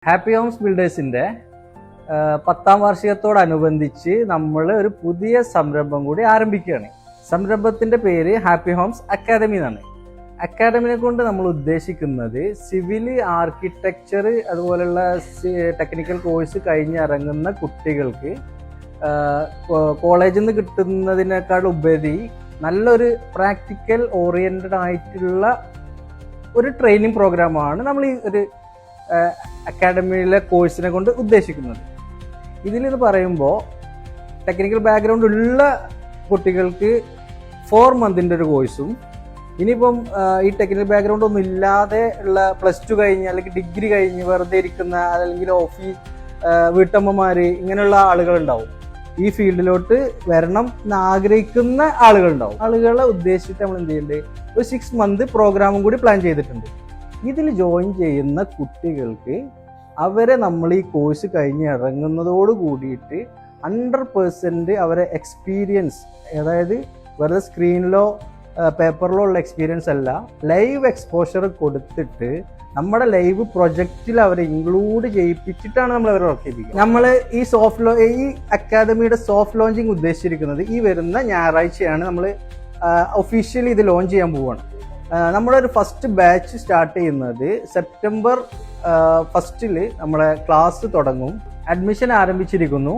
Happy Holmes ബിൽഡേഴ്സിന്റെ 10ാം വാർഷികത്തോടനുബന്ധിച്ച് നമ്മൾ ഒരു പുതിയ സംരംഭം കൂടി ആരംഭിക്കുകയാണ്. സംരംഭത്തിന്റെ പേര് ഹാപ്പി ഹോംസ് അക്കാദമി എന്നാണ്. അക്കാദമിനെ കൊണ്ട് നമ്മൾ ഉദ്ദേശിക്കുന്നത് സിവിൽ, ആർക്കിടെക്ചർ അതുപോലുള്ള ടെക്നിക്കൽ കോഴ്സ് കഴിഞ്ഞിറങ്ങുന്ന കുട്ടികൾക്ക് കോളേജിൽ നിന്ന് കിട്ടുന്നതിനേക്കാൾ ഉപരി നല്ലൊരു പ്രാക്ടിക്കൽ ഓറിയന്റഡ് ആയിട്ടുള്ള ഒരു ട്രെയിനിങ് പ്രോഗ്രാമാണ് നമ്മൾ ഈ ഒരു അക്കാഡമിയിലെ കോഴ്സിനെ കൊണ്ട് ഉദ്ദേശിക്കുന്നത്. ഇതിലെന്ന് പറയുമ്പോൾ ടെക്നിക്കൽ ബാക്ക്ഗ്രൗണ്ട് ഉള്ള കുട്ടികൾക്ക് 4 മന്തിൻ്റെ ഒരു കോഴ്സും, ഇനിയിപ്പം ഈ ടെക്നിക്കൽ ബാക്ക്ഗ്രൗണ്ട് ഒന്നും ഇല്ലാതെ ഉള്ള +2 കഴിഞ്ഞ് അല്ലെങ്കിൽ ഡിഗ്രി കഴിഞ്ഞ് വെറുതെ ഇരിക്കുന്ന അല്ലെങ്കിൽ ഓഫീസ് വീട്ടമ്മമാർ ഇങ്ങനെയുള്ള ആളുകളുണ്ടാവും. ഈ ഫീൽഡിലോട്ട് വരണം എന്ന് ആഗ്രഹിക്കുന്ന ആളുകളുണ്ടാവും. ആളുകളെ ഉദ്ദേശിച്ചിട്ട് നമ്മൾ എന്ത് ചെയ്യുന്നുണ്ട്, ഒരു 6 മന്ത് പ്രോഗ്രാമും കൂടി പ്ലാൻ ചെയ്തിട്ടുണ്ട്. ഇതിൽ ജോയിൻ ചെയ്യുന്ന കുട്ടികൾക്ക് അവരെ നമ്മൾ ഈ കോഴ്സ് കഴിഞ്ഞ് ഇറങ്ങുന്നതോട് കൂടിയിട്ട് 100% അവരെ എക്സ്പീരിയൻസ്, അതായത് വെറുതെ സ്ക്രീനിലോ പേപ്പറിലോ ഉള്ള എക്സ്പീരിയൻസ് അല്ല, ലൈവ് എക്സ്പോഷർ കൊടുത്തിട്ട് നമ്മുടെ ലൈവ് പ്രൊജക്റ്റിൽ അവരെ ഇൻക്ലൂഡ് ചെയ്യിപ്പിച്ചിട്ടാണ് നമ്മൾ അവരെ വർക്ക് ചെയ്യിപ്പിക്കുക. നമ്മൾ ഈ അക്കാദമിയുടെ സോഫ്റ്റ് ലോഞ്ചിങ് ഉദ്ദേശിച്ചിരിക്കുന്നത് ഈ വരുന്ന ഞായറാഴ്ചയാണ്. നമ്മൾ ഒഫീഷ്യലി ഇത് ലോഞ്ച് ചെയ്യാൻ പോവുകയാണ്. നമ്മുടെ ഒരു ഫസ്റ്റ് ബാച്ച് സ്റ്റാർട്ട് ചെയ്യുന്നത് സെപ്റ്റംബർ 1 നമ്മളെ ക്ലാസ് തുടങ്ങും. അഡ്മിഷൻ ആരംഭിച്ചിരിക്കുന്നു.